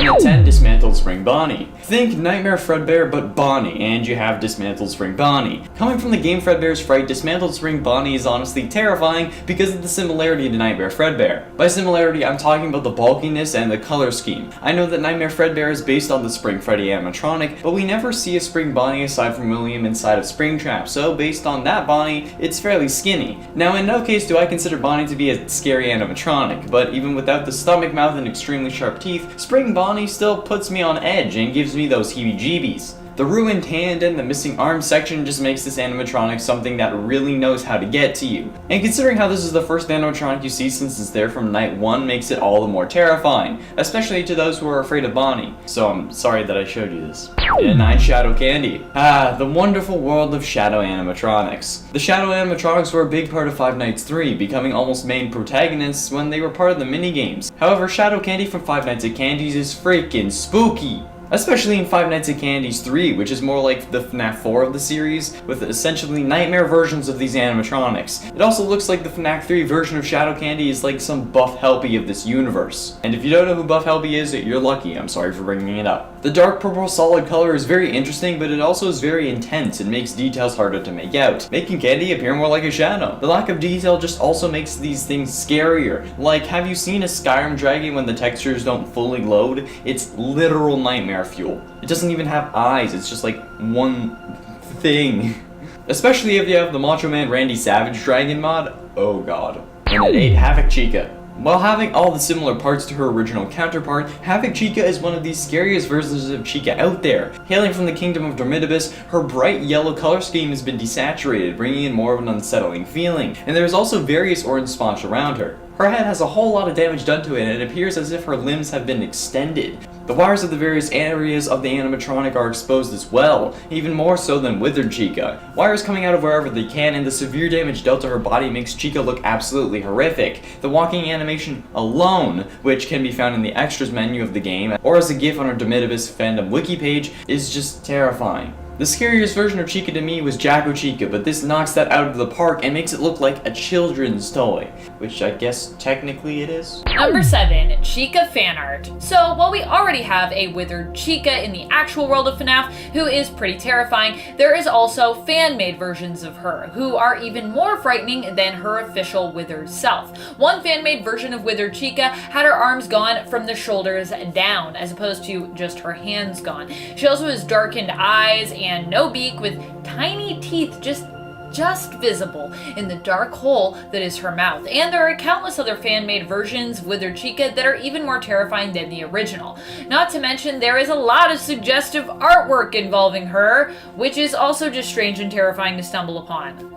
And at 10, Dismantled Spring Bonnie. Think Nightmare Fredbear but Bonnie, and you have Dismantled Spring Bonnie. Coming from the game Fredbear's Fright, Dismantled Spring Bonnie is honestly terrifying because of the similarity to Nightmare Fredbear. By similarity, I'm talking about the bulkiness and the color scheme. I know that Nightmare Fredbear is based on the Spring Freddy animatronic, but we never see a Spring Bonnie aside from William inside of Springtrap, so based on that Bonnie, it's fairly skinny. Now, in no case do I consider Bonnie to be a scary animatronic, but even without the stomach, mouth, and extremely sharp teeth, Spring Bonnie still puts me on edge and gives me those heebie-jeebies. The ruined hand and the missing arm section just makes this animatronic something that really knows how to get to you. And considering how this is the first animatronic you see since it's there from night 1 makes it all the more terrifying, especially to those who are afraid of Bonnie. So I'm sorry that I showed you this. And 9, Shadow Candy. The wonderful world of shadow animatronics. The shadow animatronics were a big part of Five Nights 3, becoming almost main protagonists when they were part of the minigames. However, Shadow Candy from Five Nights at Candy's is freaking spooky. Especially in Five Nights at Candy's 3, which is more like the FNAF 4 of the series, with essentially nightmare versions of these animatronics. It also looks like the FNAF 3 version of Shadow Candy is like some Buff Helpy of this universe. And if you don't know who Buff Helpy is, you're lucky. I'm sorry for bringing it up. The dark purple solid color is very interesting, but it also is very intense and makes details harder to make out, making Candy appear more like a shadow. The lack of detail just also makes these things scarier. Like, have you seen a Skyrim dragon when the textures don't fully load? It's literal nightmare fuel. It doesn't even have eyes, it's just like one thing. Especially if you have the Macho Man Randy Savage dragon mod. Oh god. And at 8, Havoc Chica. While having all the similar parts to her original counterpart, Havoc Chica is one of the scariest versions of Chica out there. Hailing from the kingdom of Dormitibus, her bright yellow color scheme has been desaturated, bringing in more of an unsettling feeling, and there is also various orange spots around her. Her head has a whole lot of damage done to it, and it appears as if her limbs have been extended. The wires of the various areas of the animatronic are exposed as well, even more so than Withered Chica. Wires coming out of wherever they can, and the severe damage dealt to her body makes Chica look absolutely horrific. The walking animation alone, which can be found in the extras menu of the game, or as a GIF on our Dormitibus fandom wiki page, is just terrifying. The scariest version of Chica to me was Jacko Chica, but this knocks that out of the park and makes it look like a children's toy, which I guess technically it is. Number 7, Chica fan art. So while we already have a withered Chica in the actual world of FNAF, who is pretty terrifying, there is also fan-made versions of her, who are even more frightening than her official withered self. One fan-made version of withered Chica had her arms gone from the shoulders down, as opposed to just her hands gone. She also has darkened eyes and no beak, with tiny teeth just visible in the dark hole that is her mouth. And there are countless other fan-made versions of Withered Chica that are even more terrifying than the original. Not to mention, there is a lot of suggestive artwork involving her, which is also just strange and terrifying to stumble upon.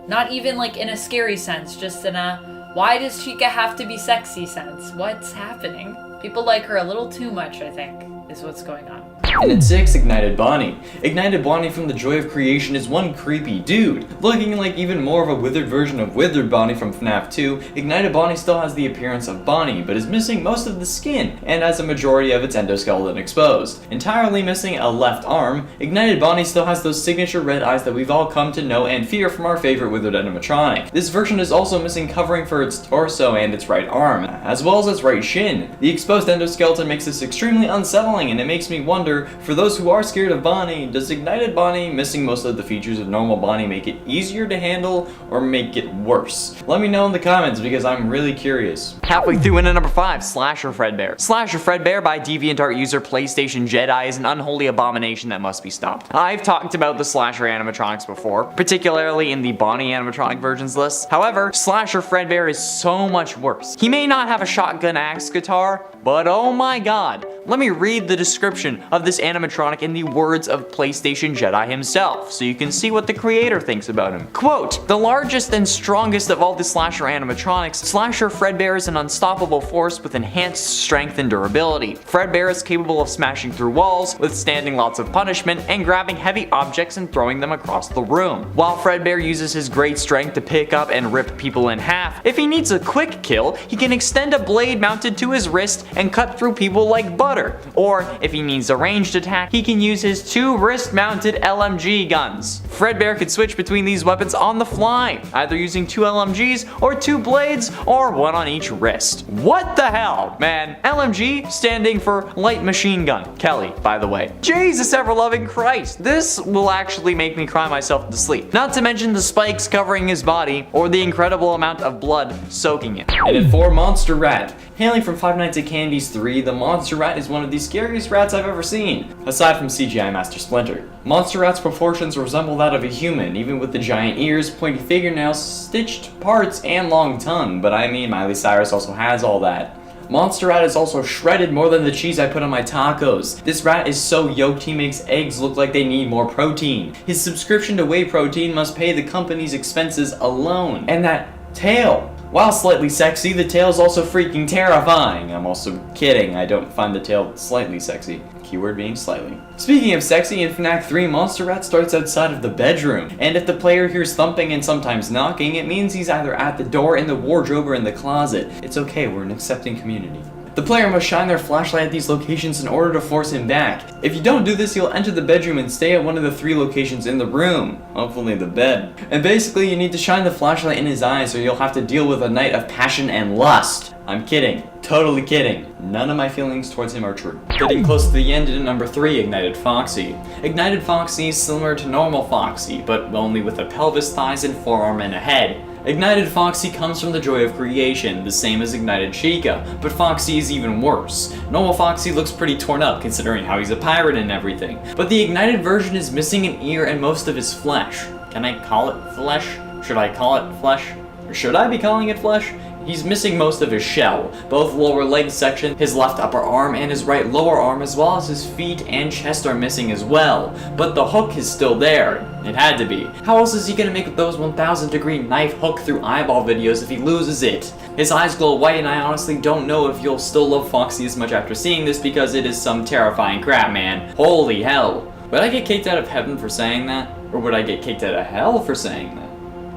Not even like in a scary sense, just in a why does Chica have to be sexy sense? What's happening? People like her a little too much, I think, is what's going on. And at 6, Ignited Bonnie. Ignited Bonnie from The Joy of Creation is one creepy dude. Looking like even more of a withered version of Withered Bonnie from FNAF 2, Ignited Bonnie still has the appearance of Bonnie, but is missing most of the skin, and has a majority of its endoskeleton exposed. Entirely missing a left arm, Ignited Bonnie still has those signature red eyes that we've all come to know and fear from our favorite withered animatronic. This version is also missing covering for its torso and its right arm, as well as its right shin. The exposed endoskeleton makes this extremely unsettling, and it makes me wonder, for those who are scared of Bonnie, does Ignited Bonnie missing most of the features of normal Bonnie make it easier to handle or make it worse? Let me know in the comments because I'm really curious. Halfway through into number 5, Slasher Fredbear. Slasher Fredbear by DeviantArt user PlayStation Jedi is an unholy abomination that must be stopped. I've talked about the Slasher animatronics before, particularly in the Bonnie animatronic versions list. However, Slasher Fredbear is so much worse. He may not have a shotgun axe guitar, but oh my god. Let me read the description of this animatronic in the words of PlayStation Jedi himself, so you can see what the creator thinks about him. Quote, "The largest and strongest of all the Slasher animatronics, Slasher Fredbear is an unstoppable force with enhanced strength and durability. Fredbear is capable of smashing through walls, withstanding lots of punishment, and grabbing heavy objects and throwing them across the room. While Fredbear uses his great strength to pick up and rip people in half, if he needs a quick kill, he can extend a blade mounted to his wrist and cut through people like butter. underwater. Or if he needs a ranged attack, he can use his 2 wrist-mounted LMG guns. Fredbear could switch between these weapons on the fly, either using 2 LMGs or 2 blades or 1 on each wrist. What the hell, man? LMG standing for light machine gun. Kelly, by the way. Jesus ever-loving Christ, this will actually make me cry myself to sleep. Not to mention the spikes covering his body or the incredible amount of blood soaking it. And at 4, Monster Rat. Hailing from Five Nights at Candy's 3, the Monster Rat is one of the scariest rats I've ever seen, aside from CGI Master Splinter. Monster Rat's proportions resemble that of a human, even with the giant ears, pointy fingernails, stitched parts, and long tongue, but I mean, Miley Cyrus also has all that. Monster Rat is also shredded more than the cheese I put on my tacos. This rat is so yoked he makes eggs look like they need more protein. His subscription to whey protein must pay the company's expenses alone. And that tail! While slightly sexy, the tail is also freaking terrifying. I'm also kidding, I don't find the tail slightly sexy. Keyword being slightly. Speaking of sexy, in FNAF 3, Monster Rat starts outside of the bedroom, and if the player hears thumping and sometimes knocking, it means he's either at the door, in the wardrobe, or in the closet. It's okay, we're an accepting community. The player must shine their flashlight at these locations in order to force him back. If you don't do this, you'll enter the bedroom and stay at one of the 3 locations in the room, hopefully the bed. And basically, you need to shine the flashlight in his eyes or you'll have to deal with a night of passion and lust. I'm kidding. Totally kidding. None of my feelings towards him are true. Getting close to the end in number 3, Ignited Foxy. Ignited Foxy is similar to normal Foxy, but only with a pelvis, thighs, and forearm and a head. Ignited Foxy comes from the joy of creation, the same as Ignited Chica, but Foxy is even worse. Normal Foxy looks pretty torn up considering how he's a pirate and everything, but the Ignited version is missing an ear and most of his flesh. Can I call it flesh? Should I call it flesh? Or should I be calling it flesh? He's missing most of his shell, both lower leg section, his left upper arm, and his right lower arm, as well as his feet and chest are missing as well. But the hook is still there. It had to be. How else is he gonna make those 1000-degree knife hook through eyeball videos if he loses it? His eyes glow white, and I honestly don't know if you'll still love Foxy as much after seeing this because it is some terrifying crap, man. Holy hell. Would I get kicked out of heaven for saying that? Or would I get kicked out of hell for saying that?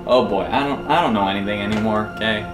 Oh boy, I don't know anything anymore, okay?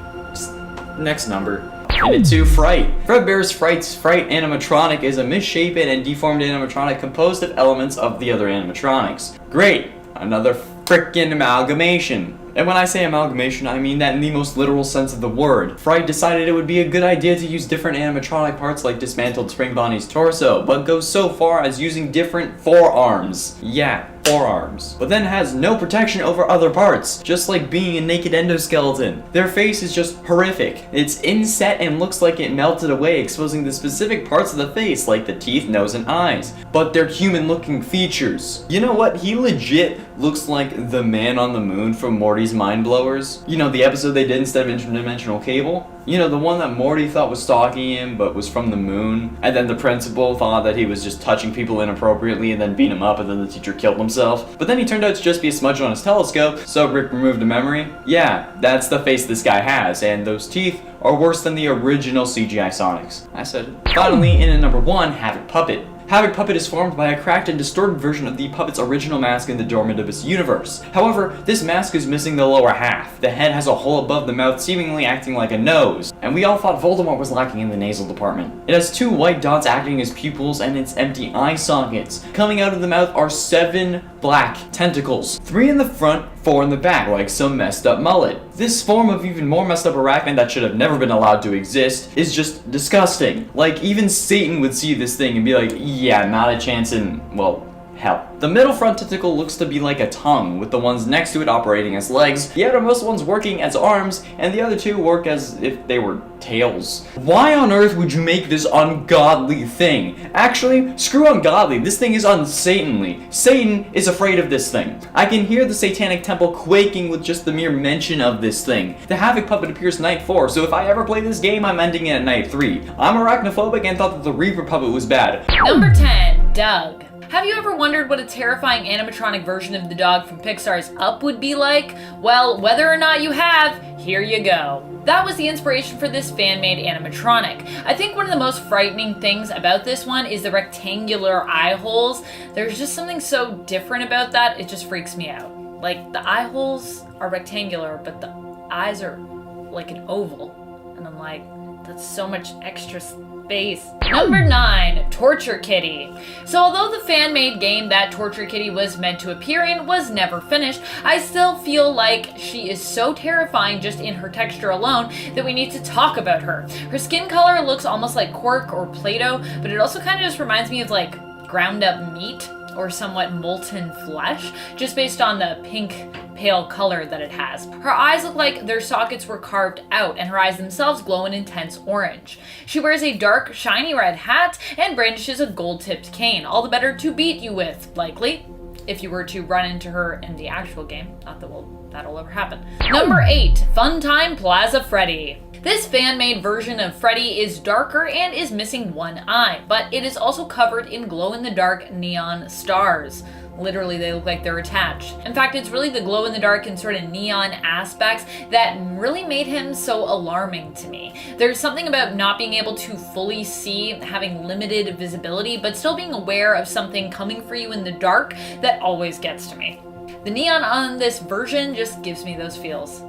Next number. And at 2, Fright. Fredbear's Fright animatronic is a misshapen and deformed animatronic composed of elements of the other animatronics. Great! Another frickin' amalgamation. And when I say amalgamation, I mean that in the most literal sense of the word. Fright decided it would be a good idea to use different animatronic parts like dismantled Spring Bonnie's torso, but goes so far as using different forearms. Yeah, forearms. But then has no protection over other parts, just like being a naked endoskeleton. Their face is just horrific. It's inset and looks like it melted away, exposing the specific parts of the face, like the teeth, nose, and eyes. But they're human-looking features. You know what? He legit looks like the man on the moon from Morty's Mind Blowers. You know, the episode they did instead of Interdimensional Cable? You know, the one that Morty thought was stalking him, but was from the moon. And then the principal thought that he was just touching people inappropriately and then beat him up, and then the teacher killed himself. But then he turned out to just be a smudge on his telescope, so Rick removed the memory. Yeah, that's the face this guy has, and those teeth are worse than the original CGI Sonics. I said it. Finally, in at number 1, Havoc Puppet. Havoc Puppet is formed by a cracked and distorted version of the puppet's original mask in the Dormant Abyss universe. However, this mask is missing the lower half. The head has a hole above the mouth, seemingly acting like a nose. And we all thought Voldemort was lacking in the nasal department. It has 2 white dots acting as pupils and its empty eye sockets. Coming out of the mouth are 7 black tentacles. 3 in the front, 4 in the back, like some messed up mullet. This form of even more messed up arachnid that should have never been allowed to exist is just disgusting. Like, even Satan would see this thing and be like, yeah, not a chance in, well, hell. The middle front tentacle looks to be like a tongue, with the ones next to it operating as legs, the outermost ones working as arms, and the other 2 work as if they were tails. Why on earth would you make this ungodly thing? Actually, screw ungodly, this thing is unsatanly. Satan is afraid of this thing. I can hear the satanic temple quaking with just the mere mention of this thing. The Havoc Puppet appears night 4, so if I ever play this game, I'm ending it at night 3. I'm arachnophobic and thought that the Reaper Puppet was bad. Number 10, Doug. Have you ever wondered what a terrifying animatronic version of the dog from Pixar's Up would be like? Well, whether or not you have, here you go. That was the inspiration for this fan-made animatronic. I think one of the most frightening things about this one is the rectangular eye holes. There's just something so different about that, it just freaks me out. Like, the eye holes are rectangular, but the eyes are like an oval. And I'm like, that's so much extra face. Number 9, Torture Kitty. So although the fan-made game that Torture Kitty was meant to appear in was never finished, I still feel like she is so terrifying just in her texture alone that we need to talk about her. Her skin color looks almost like cork or Play-Doh, but it also kind of just reminds me of like ground up meat or somewhat molten flesh, just based on the pink pale color that it has. Her eyes look like their sockets were carved out, and her eyes themselves glow an intense orange. She wears a dark, shiny red hat and brandishes a gold-tipped cane, all the better to beat you with, likely, if you were to run into her in the actual game. Not that that'll ever happen. Number 8, Funtime Plaza Freddy. This fan-made version of Freddy is darker and is missing one eye, but it is also covered in glow-in-the-dark neon stars. Literally, they look like they're attached. In fact, it's really the glow-in-the-dark and sort of neon aspects that really made him so alarming to me. There's something about not being able to fully see, having limited visibility, but still being aware of something coming for you in the dark that always gets to me. The neon on this version just gives me those feels.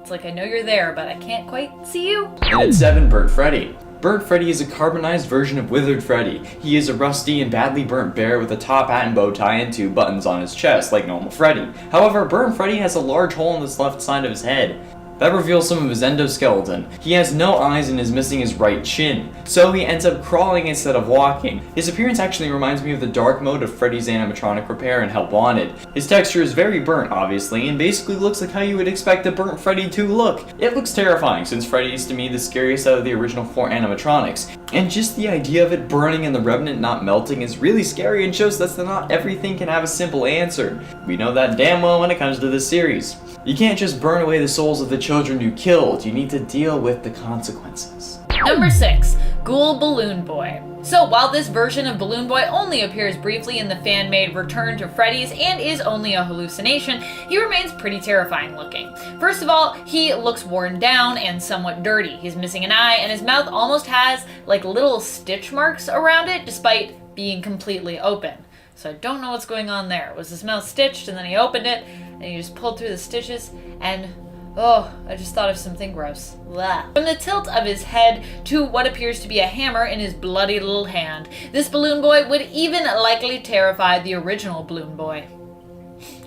It's like I know you're there, but I can't quite see you. And at 7, Burnt Freddy. Burnt Freddy is a carbonized version of Withered Freddy. He is a rusty and badly burnt bear with a top hat and bow tie and 2 buttons on his chest, like normal Freddy. However, Burnt Freddy has a large hole in his left side of his head. That reveals some of his endoskeleton. He has no eyes and is missing his right chin, so he ends up crawling instead of walking. His appearance actually reminds me of the dark mode of Freddy's animatronic repair and Help Wanted. His texture is very burnt, obviously, and basically looks like how you would expect a burnt Freddy to look. It looks terrifying, since Freddy is to me the scariest out of the original 4 animatronics, and just the idea of it burning and the revenant not melting is really scary and shows that not everything can have a simple answer. We know that damn well when it comes to this series. You can't just burn away the souls of the children you killed, you need to deal with the consequences. Number 6, Ghoul Balloon Boy. So while this version of Balloon Boy only appears briefly in the fan-made Return to Freddy's and is only a hallucination, he remains pretty terrifying looking. First of all, he looks worn down and somewhat dirty. He's missing an eye, and his mouth almost has like little stitch marks around it despite being completely open. So I don't know what's going on there. Was his mouth stitched and then he opened it and he just pulled through the stitches and oh, I just thought of something gross. Blah. From the tilt of his head to what appears to be a hammer in his bloody little hand, this Balloon Boy would even likely terrify the original Balloon Boy.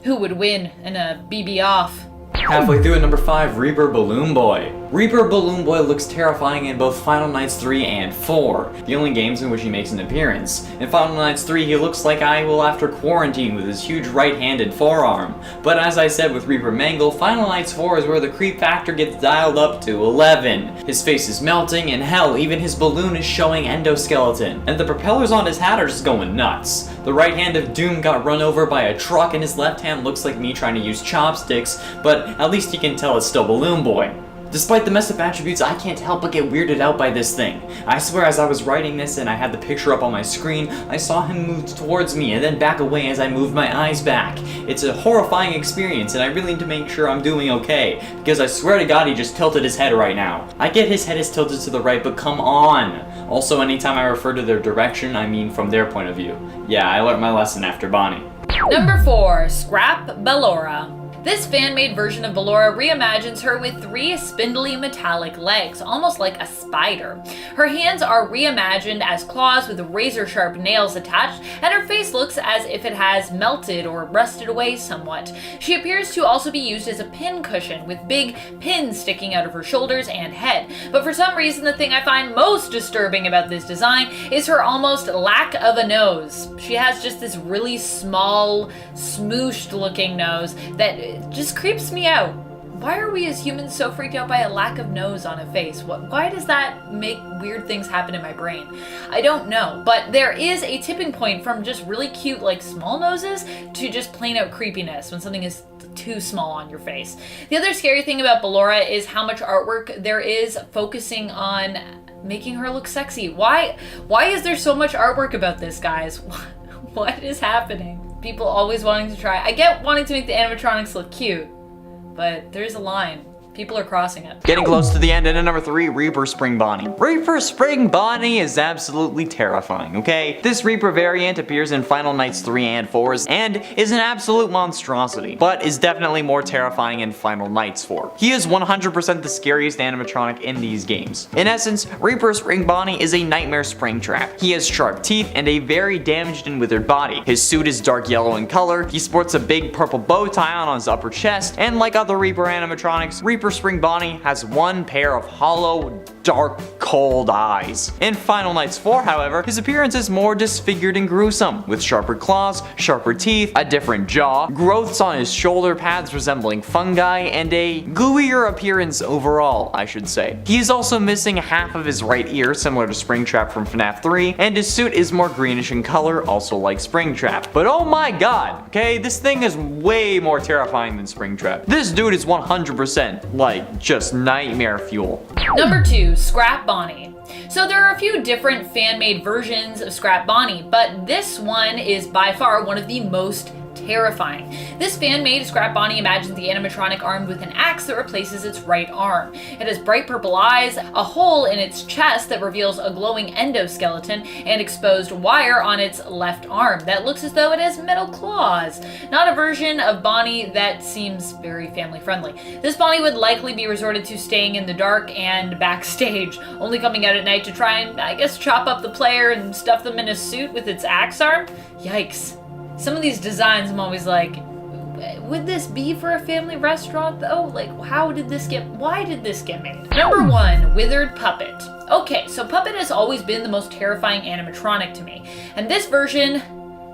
Who would win in a BB off? Halfway through at number 5, Reaper Balloon Boy. Reaper Balloon Boy looks terrifying in both Final Nights 3 and 4, the only games in which he makes an appearance. In Final Nights 3, he looks like I will after quarantine with his huge right-handed forearm. But as I said with Reaper Mangle, Final Nights 4 is where the creep factor gets dialed up to 11. His face is melting, and hell, even his balloon is showing endoskeleton. And the propellers on his hat are just going nuts. The right hand of Doom got run over by a truck, and his left hand looks like me trying to use chopsticks, but at least you can tell it's still Balloon Boy. Despite the messed up attributes, I can't help but get weirded out by this thing. I swear as I was writing this and I had the picture up on my screen, I saw him move towards me and then back away as I moved my eyes back. It's a horrifying experience and I really need to make sure I'm doing okay, because I swear to God he just tilted his head right now. I get his head is tilted to the right, but come on! Also, anytime I refer to their direction, I mean from their point of view. Yeah, I learned my lesson after Bonnie. Number 4, Scrap Ballora. This fan-made version of Ballora reimagines her with 3 spindly metallic legs, almost like a spider. Her hands are reimagined as claws with razor-sharp nails attached, and her face looks as if it has melted or rusted away somewhat. She appears to also be used as a pin cushion, with big pins sticking out of her shoulders and head. But for some reason, the thing I find most disturbing about this design is her almost lack of a nose. She has just this really small, smooshed-looking nose that just creeps me out. Why are we as humans so freaked out by a lack of nose on a face? Why does that make weird things happen in my brain? I don't know, but there is a tipping point from just really cute, like, small noses to just plain out creepiness when something is too small on your face. The other scary thing about Ballora is how much artwork there is focusing on making her look sexy. Why is there so much artwork about this, guys? What is happening? People always wanting to try. I get wanting to make the animatronics look cute, but there's a line. People are crossing it. Getting close to the end, and at number 3, Reaper Spring Bonnie. Reaper Spring Bonnie is absolutely terrifying, okay? This Reaper variant appears in Final Nights 3 and 4's and is an absolute monstrosity, but is definitely more terrifying in Final Nights 4. He is 100% the scariest animatronic in these games. In essence, Reaper Spring Bonnie is a nightmare spring trap. He has sharp teeth and a very damaged and withered body. His suit is dark yellow in color, he sports a big purple bow tie on his upper chest, and like other Reaper animatronics, Reaper Spring Bonnie has one pair of hollow, dark, cold eyes. In Final Nights 4, however, his appearance is more disfigured and gruesome, with sharper claws, sharper teeth, a different jaw, growths on his shoulder pads resembling fungi, and a gooier appearance overall, I should say. He is also missing half of his right ear, similar to Springtrap from FNAF 3, and his suit is more greenish in color, also like Springtrap. But oh my god, okay, this thing is way more terrifying than Springtrap. This dude is 100% like just nightmare fuel. Number 2, Scrap Bonnie. So there are a few different fan-made versions of Scrap Bonnie, but this one is by far one of the most terrifying. This fan-made Scrap Bonnie imagines the animatronic armed with an axe that replaces its right arm. It has bright purple eyes, a hole in its chest that reveals a glowing endoskeleton, and exposed wire on its left arm that looks as though it has metal claws. Not a version of Bonnie that seems very family-friendly. This Bonnie would likely be resorted to staying in the dark and backstage, only coming out at night to try and, I guess, chop up the player and stuff them in a suit with its axe arm? Yikes. Some of these designs I'm always like, would this be for a family restaurant though? Like, why did this get made? Number 1, Withered Puppet. Okay, so Puppet has always been the most terrifying animatronic to me, and this version,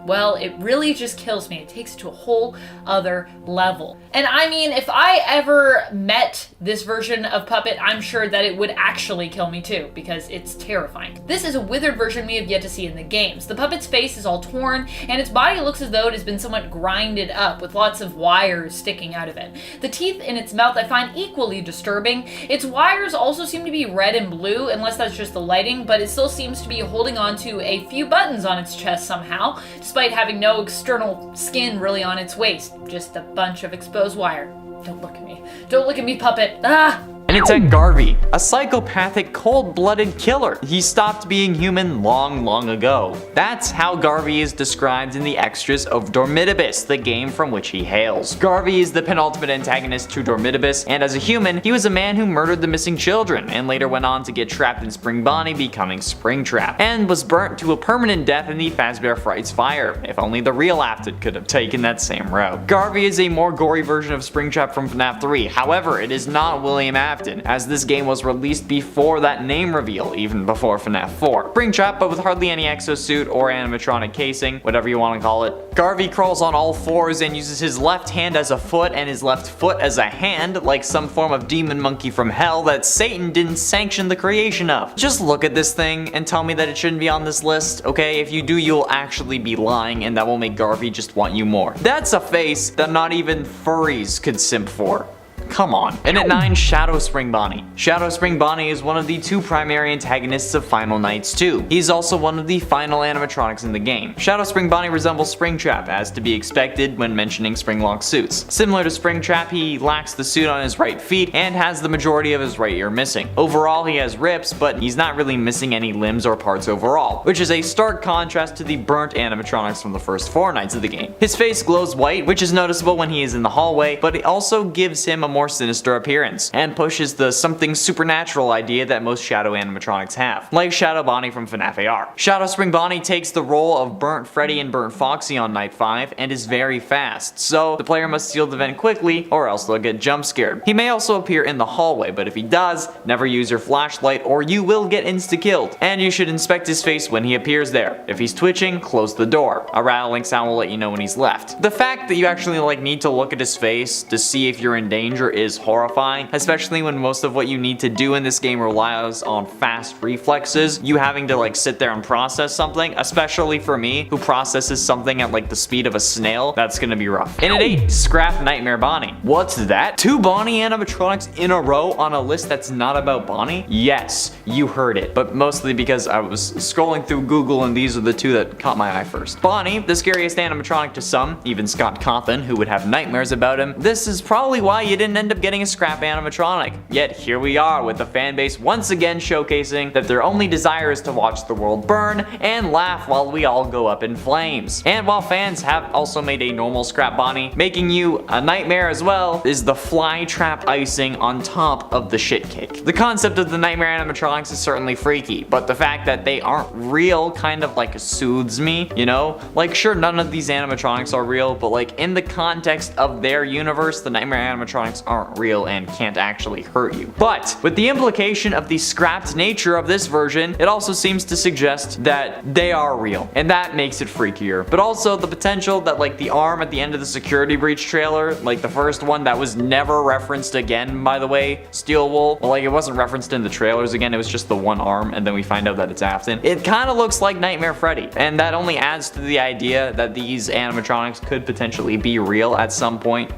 well, it really just kills me. It takes it to a whole other level. And I mean, if I ever met this version of Puppet, I'm sure that it would actually kill me too, because it's terrifying. This is a withered version we have yet to see in the games. The puppet's face is all torn, and its body looks as though it has been somewhat grinded up, with lots of wires sticking out of it. The teeth in its mouth I find equally disturbing. Its wires also seem to be red and blue, unless that's just the lighting, but it still seems to be holding on to a few buttons on its chest somehow, despite having no external skin really on its waist, just a bunch of exposed wire. Don't look at me. Don't look at me, Puppet. Ah! And it's at Garvey, a psychopathic, cold-blooded killer. He stopped being human long ago. That's how Garvey is described in the extras of Dormitibus, the game from which he hails. Garvey is the penultimate antagonist to Dormitibus, and as a human, he was a man who murdered the missing children, and later went on to get trapped in Spring Bonnie, becoming Springtrap, and was burnt to a permanent death in the Fazbear Fright's fire. If only the real Afton could have taken that same route. Garvey is a more gory version of Springtrap from FNAF 3, however, it is not William Afton, as this game was released before that name reveal, even before FNAF 4. Springtrap, but with hardly any exosuit or animatronic casing, whatever you want to call it. Garvey crawls on all fours and uses his left hand as a foot and his left foot as a hand, like some form of demon monkey from hell that Satan didn't sanction the creation of. Just look at this thing and tell me that it shouldn't be on this list, okay? If you do, you'll actually be lying, and that will make Garvey just want you more. That's a face that not even furries could simp for. Come on. And at 9, Shadow Spring Bonnie. Shadow Spring Bonnie is one of the 2 primary antagonists of Final Nights 2. He's also one of the final animatronics in the game. Shadow Spring Bonnie resembles Springtrap, as to be expected when mentioning Springlock suits. Similar to Springtrap, he lacks the suit on his right feet and has the majority of his right ear missing. Overall, he has rips, but he's not really missing any limbs or parts overall, which is a stark contrast to the burnt animatronics from the first 4 nights of the game. His face glows white, which is noticeable when he is in the hallway, but it also gives him a more sinister appearance, and pushes the something supernatural idea that most Shadow animatronics have, like Shadow Bonnie from FNAF AR. Shadow Spring Bonnie takes the role of Burnt Freddy and Burnt Foxy on Night 5, and is very fast, so the player must seal the vent quickly, or else they'll get jump scared. He may also appear in the hallway, but if he does, never use your flashlight or you will get insta-killed, and you should inspect his face when he appears there. If he's twitching, close the door. A rattling sound will let you know when he's left. The fact that you actually need to look at his face to see if you're in danger is horrifying, especially when most of what you need to do in this game relies on fast reflexes. You having to sit there and process something, especially for me, who processes something at the speed of a snail, that's gonna be rough. And at 8, Scrap Nightmare Bonnie. What's that? 2 Bonnie animatronics in a row on a list that's not about Bonnie? Yes, you heard it, but mostly because I was scrolling through Google and these are the 2 that caught my eye first. Bonnie, the scariest animatronic to some, even Scott Cawthon, who would have nightmares about him. This is probably why you didn't didn't end up getting a scrap animatronic. Yet here we are with the fan base once again showcasing that their only desire is to watch the world burn and laugh while we all go up in flames. And while fans have also made a normal scrap Bonnie, making you a nightmare as well is the fly trap icing on top of the shit cake. The concept of the nightmare animatronics is certainly freaky, but the fact that they aren't real kind of like soothes me, you know? Like sure, none of these animatronics are real, but like in the context of their universe, the nightmare animatronics aren't real and can't actually hurt you. But with the implication of the scrapped nature of this version, it also seems to suggest that they are real, and that makes it freakier. But also the potential that like the arm at the end of the security breach trailer, like the first one that was never referenced again, by the way, Steel Wool, well, like it wasn't referenced in the trailers again, it was just the one arm, and then we find out that it's Afton. It kind of looks like Nightmare Freddy, and that only adds to the idea that these animatronics could potentially be real at some point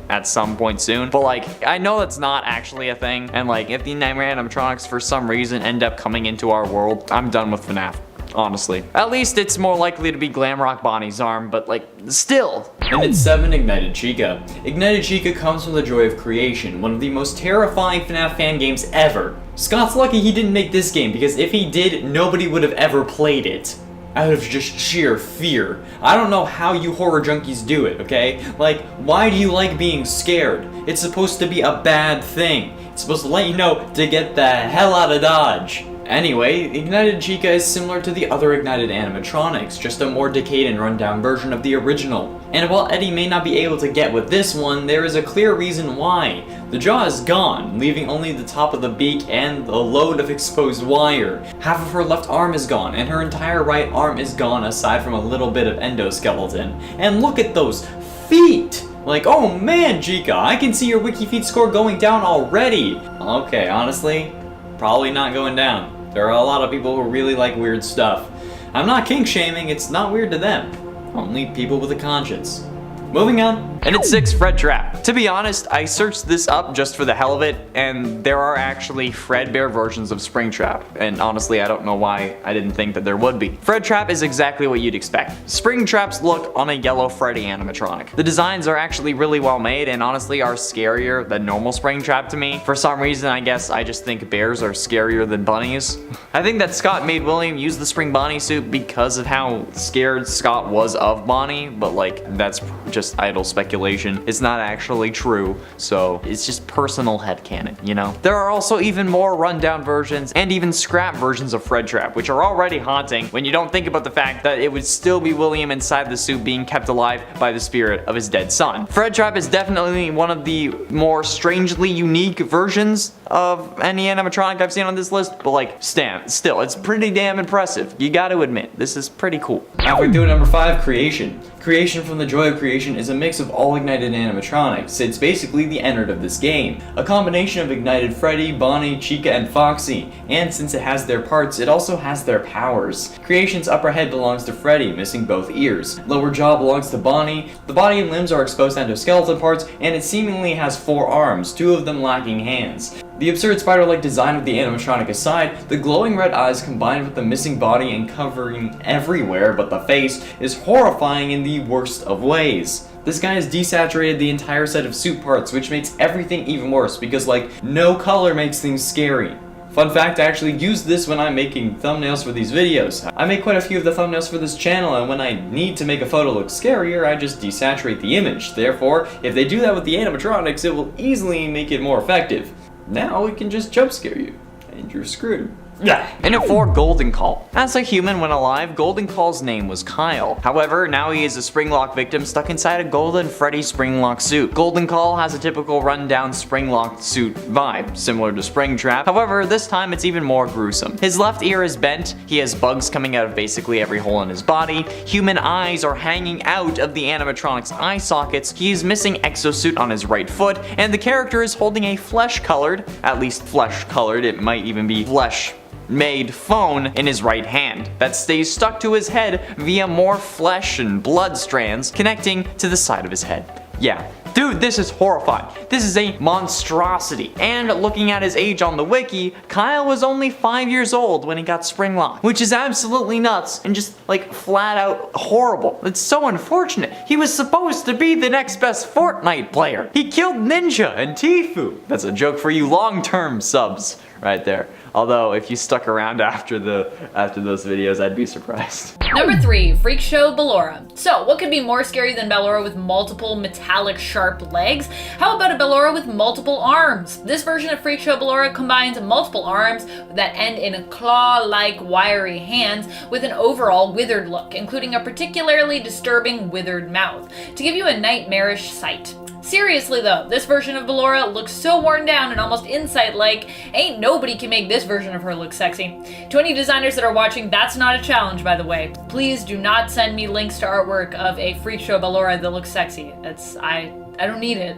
soon. But like, I know that's not actually a thing, and like if the Nightmare animatronics for some reason end up coming into our world, I'm done with FNAF. Honestly. At least it's more likely to be Glamrock Bonnie's arm, but like, still. And it's 7, Ignited Chica. Ignited Chica comes from the joy of creation, one of the most terrifying FNAF fan games ever. Scott's lucky he didn't make this game, because if he did, nobody would have ever played it. Out of just sheer fear. I don't know how you horror junkies do it, okay? Like, why do you like being scared? It's supposed to be a bad thing. It's supposed to let you know to get the hell out of Dodge. Anyway, Ignited Chica is similar to the other Ignited animatronics, just a more decayed and rundown version of the original. And while Eddie may not be able to get with this one, there is a clear reason why. The jaw is gone, leaving only the top of the beak and a load of exposed wire. Half of her left arm is gone, and her entire right arm is gone aside from a little bit of endoskeleton. And look at those feet! Like, oh man, Chica, I can see your WikiFeet score going down already! Okay, honestly, probably not going down. There are a lot of people who really like weird stuff. I'm not kink shaming, it's not weird to them. Only people with a conscience. Moving on. And it's 6, Fred Trap. To be honest, I searched this up just for the hell of it, and there are actually Fredbear versions of Springtrap, and honestly I don't know why I didn't think that there would be. Fred Trap is exactly what you'd expect. Springtrap's look on a yellow Freddy animatronic. The designs are actually really well made and honestly are scarier than normal Springtrap to me. For some reason, I guess I just think bears are scarier than bunnies. I think that Scott made William use the Spring Bonnie suit because of how scared Scott was of Bonnie, but like that's just idle speculation. It's not actually true, so it's just personal headcanon, you know? There are also even more rundown versions and even scrap versions of Fred Trap, which are already haunting when you don't think about the fact that it would still be William inside the suit being kept alive by the spirit of his dead son. Fred Trap is definitely one of the more strangely unique versions of any animatronic I've seen on this list, but like, still, it's pretty damn impressive. You gotta admit, this is pretty cool. Halfway through number 5, Creation. Creation from the Joy of Creation is a mix of all Ignited animatronics. It's basically the Ennard of this game. A combination of Ignited Freddy, Bonnie, Chica, and Foxy. And since it has their parts, it also has their powers. Creation's upper head belongs to Freddy, missing both ears. Lower jaw belongs to Bonnie. The body and limbs are exposed endoskeleton parts, and it seemingly has 4 arms, 2 of them lacking hands. The absurd spider-like design of the animatronic aside, the glowing red eyes combined with the missing body and covering everywhere but the face is horrifying in the worst of ways. This guy has desaturated the entire set of suit parts, which makes everything even worse because like no color makes things scary. Fun fact, I actually use this when I'm making thumbnails for these videos. I make quite a few of the thumbnails for this channel, and when I need to make a photo look scarier, I just desaturate the image. Therefore, if they do that with the animatronics, it will easily make it more effective. Now it can just jump scare you, and you're screwed. And at 4, Golden Call. As a human when alive, Golden Call's name was Kyle. However, now he is a Springlock victim stuck inside a Golden Freddy Springlock suit. Golden Call has a typical rundown Springlock suit vibe, similar to Springtrap. However, this time it's even more gruesome. His left ear is bent, he has bugs coming out of basically every hole in his body, human eyes are hanging out of the animatronic's eye sockets, he is missing exosuit on his right foot, and the character is holding a flesh-colored, at least flesh-colored, it might even be flesh-made phone in his right hand that stays stuck to his head via more flesh and blood strands connecting to the side of his head. Yeah, Dude, this is horrifying. This is a monstrosity. And looking at his age on the wiki, Kyle was only 5 years old when he got spring locked, which is absolutely nuts and just like flat out horrible. It's so unfortunate. He was supposed to be the next best Fortnite player. He killed Ninja and Tfue. That's a joke for you long-term subs right there. Although, if you stuck around after those videos, I'd be surprised. Number 3, Freak Show Ballora. So, what could be more scary than Ballora with multiple metallic sharp legs? How about a Ballora with multiple arms? This version of Freak Show Ballora combines multiple arms that end in claw-like wiry hands with an overall withered look, including a particularly disturbing withered mouth, to give you a nightmarish sight. Seriously though, this version of Ballora looks so worn down and almost Insight-like, ain't nobody can make this version of her look sexy. To any designers that are watching, that's not a challenge, by the way. Please do not send me links to artwork of a Freak Show Ballora that looks sexy. I don't need it.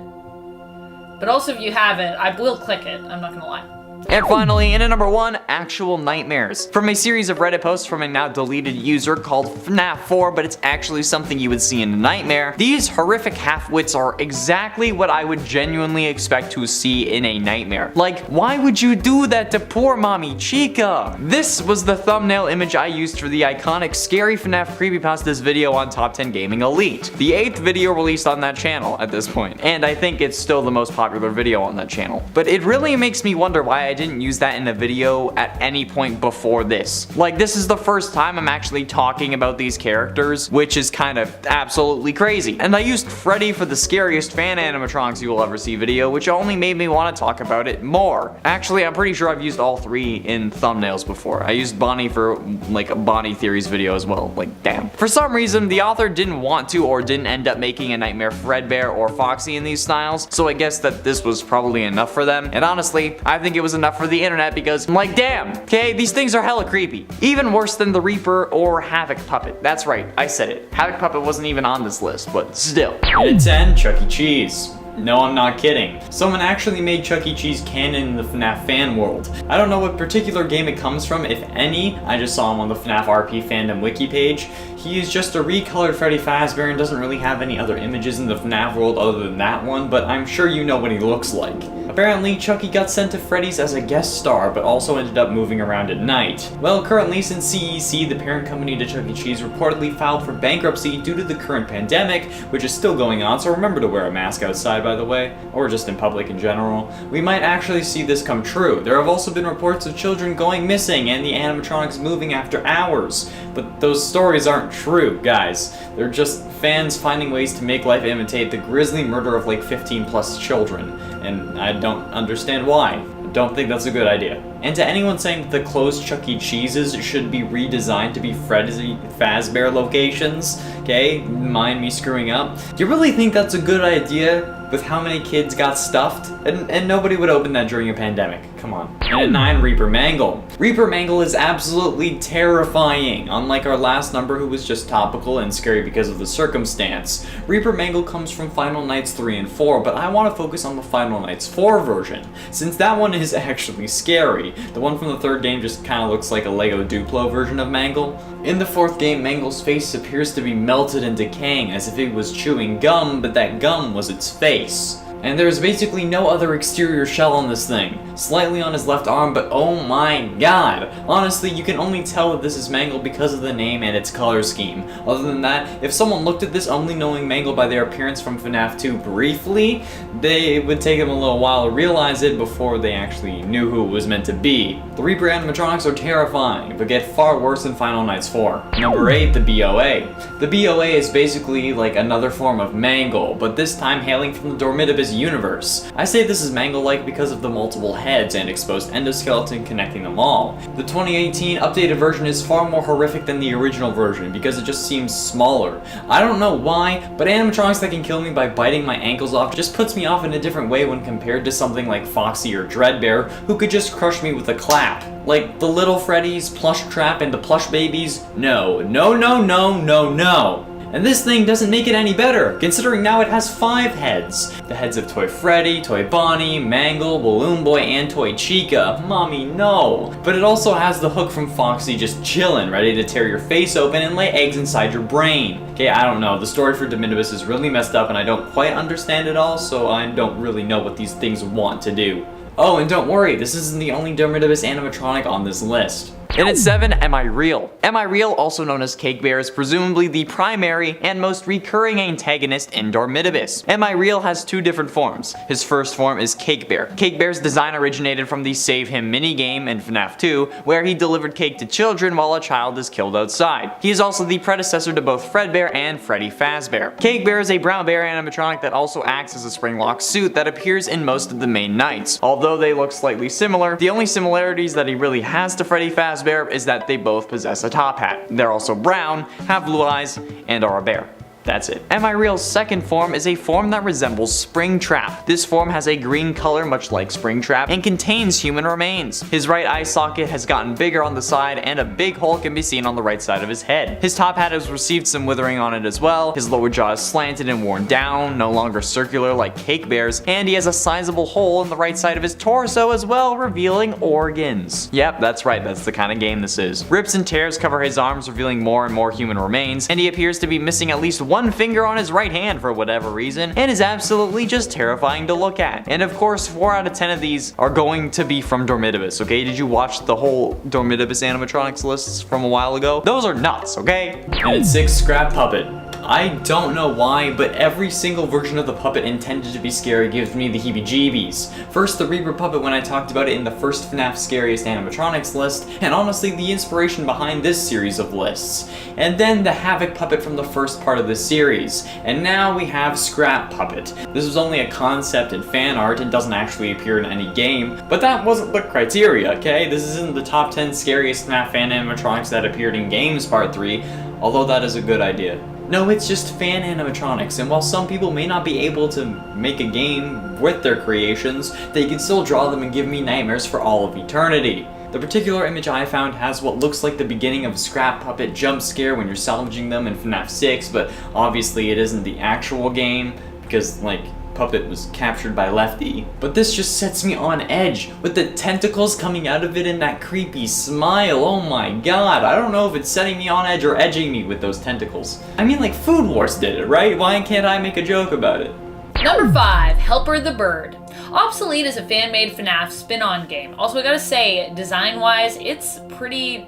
But also if you have it, I will click it, I'm not gonna lie. And finally, in at number 1, actual nightmares. From a series of Reddit posts from a now deleted user called FNAF 4, but it's actually something you would see in a nightmare. These horrific half-wits are exactly what I would genuinely expect to see in a nightmare. Like, why would you do that to poor mommy Chica? This was the thumbnail image I used for the iconic Scary FNAF Creepypastas video on Top 10 Gaming Elite. The 8th video released on that channel at this point, and I think it's still the most popular video on that channel. But it really makes me wonder why I didn't use that in a video at any point before this. Like, this is the first time I'm actually talking about these characters, which is kind of absolutely crazy. And I used Freddy for the scariest fan animatronics you will ever see video, which only made me want to talk about it more. Actually, I'm pretty sure I've used all 3 in thumbnails before. I used Bonnie for like a Bonnie Theories video as well, like damn. For some reason, the author didn't want to or didn't end up making a Nightmare Fredbear or Foxy in these styles, so I guess that this was probably enough for them. And honestly, I think it was enough for the internet because I'm like, damn, okay, these things are hella creepy. Even worse than the Reaper or Havoc Puppet. That's right, I said it. Havoc Puppet wasn't even on this list, but still. At 10, Chuck E. Cheese. No, I'm not kidding. Someone actually made Chuck E. Cheese canon in the FNAF fan world. I don't know what particular game it comes from, if any. I just saw him on the FNAF RP fandom wiki page. He is just a recolored Freddy Fazbear and doesn't really have any other images in the FNAF world other than that one, but I'm sure you know what he looks like. Apparently, Chucky got sent to Freddy's as a guest star, but also ended up moving around at night. Well, currently, since CEC, the parent company to Chuck E. Cheese, reportedly filed for bankruptcy due to the current pandemic, which is still going on, so remember to wear a mask outside, by the way, or just in public in general. We might actually see this come true. There have also been reports of children going missing and the animatronics moving after hours, but those stories aren't true, guys. They're just fans finding ways to make life imitate the grisly murder of like 15 plus children, and I don't understand why. I don't think that's a good idea. And to anyone saying that the closed Chuck E. Cheese's should be redesigned to be Freddy Fazbear locations, okay, mind me screwing up, do you really think that's a good idea with how many kids got stuffed? And nobody would open that during a pandemic, come on. And at 9, Reaper Mangle. Reaper Mangle is absolutely terrifying, unlike our last number who was just topical and scary because of the circumstance. Reaper Mangle comes from Final Nights 3 and 4, but I want to focus on the Final Nights 4 version, since that one is actually scary. The one from the 3rd game just kind of looks like a Lego Duplo version of Mangle. In the 4th game, Mangle's face appears to be melted and decaying as if it was chewing gum, but that gum was its face. And there's basically no other exterior shell on this thing. Slightly on his left arm, but oh my god! Honestly, you can only tell that this is Mangle because of the name and its color scheme. Other than that, if someone looked at this only knowing Mangle by their appearance from FNAF 2 briefly, it would take them a little while to realize it before they actually knew who it was meant to be. The Reaper animatronics are terrifying, but get far worse in Final Nights 4. Number 8, the BOA. The BOA is basically like another form of Mangle, but this time hailing from the Dormitibus universe. I say this is Mangle-like because of the multiple heads and exposed endoskeleton connecting them all. The 2018 updated version is far more horrific than the original version because it just seems smaller. I don't know why, but animatronics that can kill me by biting my ankles off just puts me off in a different way when compared to something like Foxy or Dreadbear, who could just crush me with a clap. Like the Little Freddy's, Plush Trap, and the Plush Babies? No, no, no, no, no, no. And this thing doesn't make it any better, considering now it has 5 heads. The heads of Toy Freddy, Toy Bonnie, Mangle, Balloon Boy, and Toy Chica. Mommy, no. But it also has the hook from Foxy just chillin', ready to tear your face open and lay eggs inside your brain. Okay, I don't know, the story for de minimis is really messed up and I don't quite understand it all, so I don't really know what these things want to do. Oh, and don't worry, this isn't the only de minimis animatronic on this list. And at 7, Am I Real? Am I Real, also known as Cake Bear, is presumably the primary and most recurring antagonist in Dormitibus. Am I Real has 2 different forms. His first form is Cake Bear. Cake Bear's design originated from the Save Him minigame in FNAF 2, where he delivered cake to children while a child is killed outside. He is also the predecessor to both Fredbear and Freddy Fazbear. Cake Bear is a brown bear animatronic that also acts as a spring-lock suit that appears in most of the main Nights. Although they look slightly similar, the only similarities that he really has to Freddy Fazbear is that they both possess a top hat. They're also brown, have blue eyes, and are a bear. That's it. Am I Real's second form is a form that resembles Springtrap. This form has a green color much like Springtrap and contains human remains. His right eye socket has gotten bigger on the side and a big hole can be seen on the right side of his head. His top hat has received some withering on it as well. His lower jaw is slanted and worn down, no longer circular like Cake Bear's, and he has a sizable hole in the right side of his torso as well, revealing organs. Yep, that's right, that's the kind of game this is. Rips and tears cover his arms, revealing more and more human remains, and he appears to be missing at least one finger on his right hand for whatever reason, and is absolutely just terrifying to look at. And of course, 4 out of 10 of these are going to be from Dormitibus, okay? Did you watch the whole Dormitibus animatronics lists from a while ago? Those are nuts, okay? And at 6, Scrap Puppet. I don't know why, but every single version of the puppet intended to be scary gives me the heebie-jeebies. First, the Reaper puppet when I talked about it in the first FNAF Scariest Animatronics list, and honestly the inspiration behind this series of lists. And then the Havoc puppet from the first part of this series. And now we have Scrap Puppet. This was only a concept in fan art and doesn't actually appear in any game, but that wasn't the criteria, okay? This isn't the top 10 scariest FNAF fan animatronics that appeared in games part 3, although that is a good idea. No, it's just fan animatronics, and while some people may not be able to make a game with their creations, they can still draw them and give me nightmares for all of eternity. The particular image I found has what looks like the beginning of a Scrap Puppet jump scare when you're salvaging them in FNAF 6, but obviously it isn't the actual game, because, like, Puppet was captured by Lefty. But this just sets me on edge, with the tentacles coming out of it and that creepy smile. Oh my god, I don't know if it's setting me on edge or edging me with those tentacles. I mean, like, Food Wars did it, right? Why can't I make a joke about it? Number 5, Helper the Bird. Obsolete is a fan-made FNAF spin-on game. Also, I gotta say, design-wise, it's pretty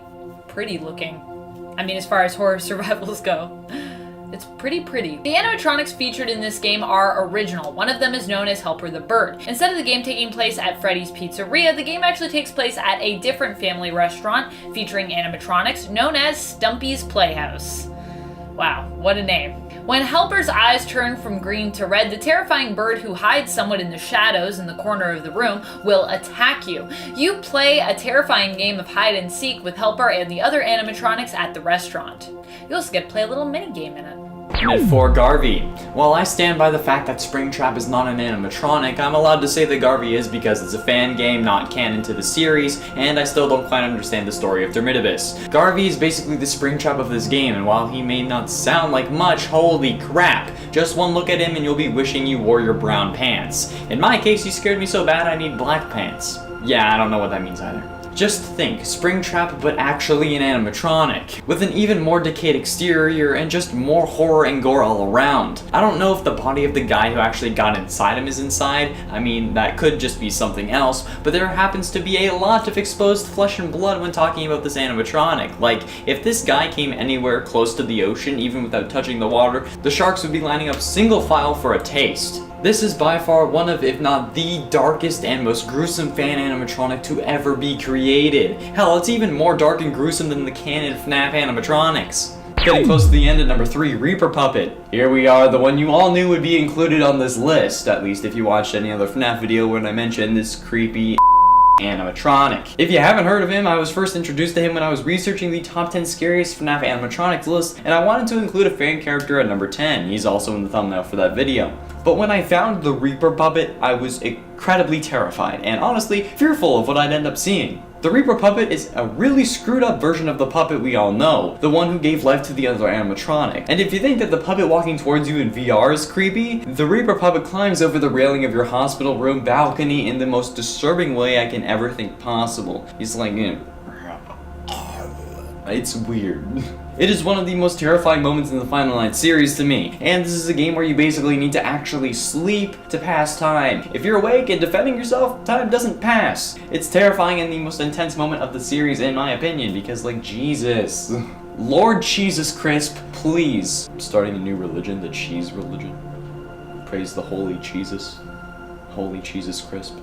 looking. I mean, as far as horror survivals go. It's pretty. The animatronics featured in this game are original. One of them is known as Helper the Bird. Instead of the game taking place at Freddy's Pizzeria, the game actually takes place at a different family restaurant featuring animatronics known as Stumpy's Playhouse. Wow, what a name. When Helper's eyes turn from green to red, the terrifying bird who hides somewhat in the shadows in the corner of the room will attack you. You play a terrifying game of hide and seek with Helper and the other animatronics at the restaurant. You also get to play a little mini game in it. And at 4, Garvey. While I stand by the fact that Springtrap is not an animatronic, I'm allowed to say that Garvey is because it's a fan game, not canon to the series, and I still don't quite understand the story of Dormitibus. Garvey is basically the Springtrap of this game, and while he may not sound like much, holy crap! Just one look at him and you'll be wishing you wore your brown pants. In my case, he scared me so bad I need black pants. Yeah, I don't know what that means either. Just think, Springtrap but actually an animatronic, with an even more decayed exterior and just more horror and gore all around. I don't know if the body of the guy who actually got inside him is inside, I mean that could just be something else, but there happens to be a lot of exposed flesh and blood when talking about this animatronic. Like, if this guy came anywhere close to the ocean, even without touching the water, the sharks would be lining up single file for a taste. This is by far one of, if not the darkest and most gruesome fan animatronic to ever be created. Hell, it's even more dark and gruesome than the canon FNAF animatronics. Getting close to the end at number 3, Reaper Puppet. Here we are, the one you all knew would be included on this list, at least if you watched any other FNAF video when I mentioned this creepy animatronic. If you haven't heard of him, I was first introduced to him when I was researching the top 10 scariest FNAF animatronics list, and I wanted to include a fan character at number 10. He's also in the thumbnail for that video. But when I found the Reaper Puppet, I was incredibly terrified, and honestly, fearful of what I'd end up seeing. The Reaper puppet is a really screwed up version of the puppet we all know, the one who gave life to the other animatronic. And if you think that the puppet walking towards you in VR is creepy, the Reaper puppet climbs over the railing of your hospital room balcony in the most disturbing way I can ever think possible. He's like, it's weird. It is one of the most terrifying moments in the Final Night series to me, and this is a game where you basically need to actually sleep to pass time. If you're awake and defending yourself, time doesn't pass. It's terrifying and the most intense moment of the series in my opinion, because like, Jesus. Lord Jesus Crisp, please. I'm starting a new religion, the cheese religion. Praise the holy Jesus. Holy Jesus Crisp.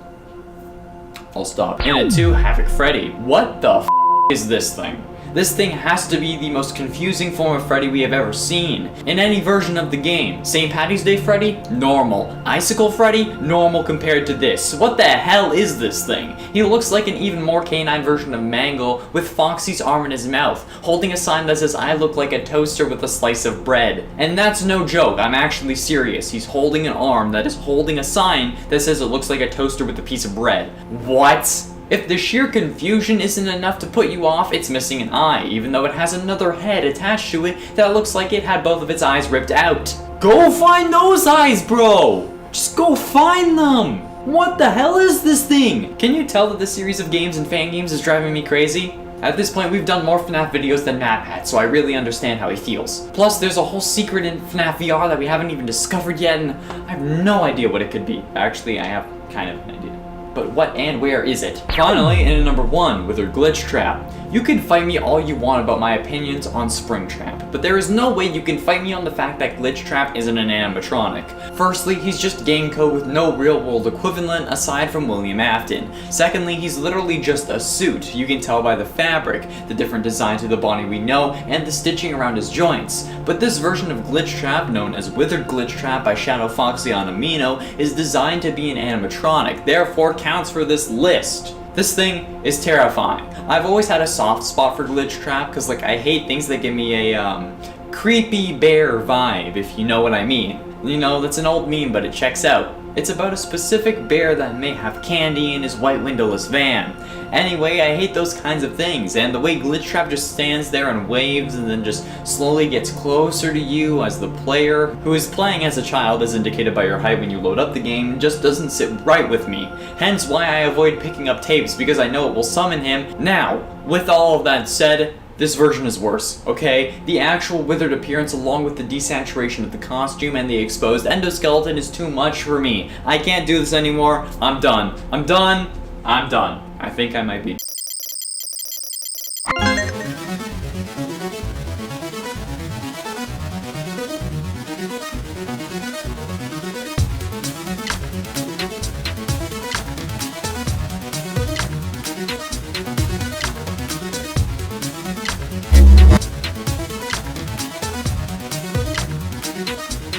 I'll stop. And at 2, Havoc Freddy. What the f is this thing? This thing has to be the most confusing form of Freddy we have ever seen, in any version of the game. St. Patty's Day Freddy? Normal. Icicle Freddy? Normal compared to this. What the hell is this thing? He looks like an even more canine version of Mangle, with Foxy's arm in his mouth, holding a sign that says, "I look like a toaster with a slice of bread." And that's no joke, I'm actually serious. He's holding an arm that is holding a sign that says it looks like a toaster with a piece of bread. What? If the sheer confusion isn't enough to put you off, it's missing an eye, even though it has another head attached to it that looks like it had both of its eyes ripped out. Go find those eyes, bro! Just go find them! What the hell is this thing? Can you tell that this series of games and fan games is driving me crazy? At this point, we've done more FNAF videos than Matt had, so I really understand how he feels. Plus, there's a whole secret in FNAF VR that we haven't even discovered yet, and I have no idea what it could be. Actually, I have kind of an idea. But what and where is it? Finally, in at number 1, Withered Glitch Trap. You can fight me all you want about my opinions on Springtrap, but there is no way you can fight me on the fact that Glitch Trap isn't an animatronic. Firstly, he's just game code with no real-world equivalent aside from William Afton. Secondly, he's literally just a suit. You can tell by the fabric, the different design to the body we know, and the stitching around his joints. But this version of Glitch Trap, known as Withered Glitch Trap by Shadow Foxy on Amino, is designed to be an animatronic, therefore counts for this list. This thing is terrifying. I've always had a soft spot for Glitch Trap because like I hate things that give me a creepy bear vibe, if you know what I mean. You know, that's an old meme, but it checks out. It's about a specific bear that may have candy in his white windowless van. Anyway, I hate those kinds of things, and the way Glitch Trap just stands there and waves and then just slowly gets closer to you as the player, who is playing as a child as indicated by your height when you load up the game, just doesn't sit right with me. Hence why I avoid picking up tapes, because I know it will summon him. Now, with all of that said, this version is worse, okay? The actual withered appearance along with the desaturation of the costume and the exposed endoskeleton is too much for me. I can't do this anymore. I'm done. I'm done. I'm done. I think I might be done.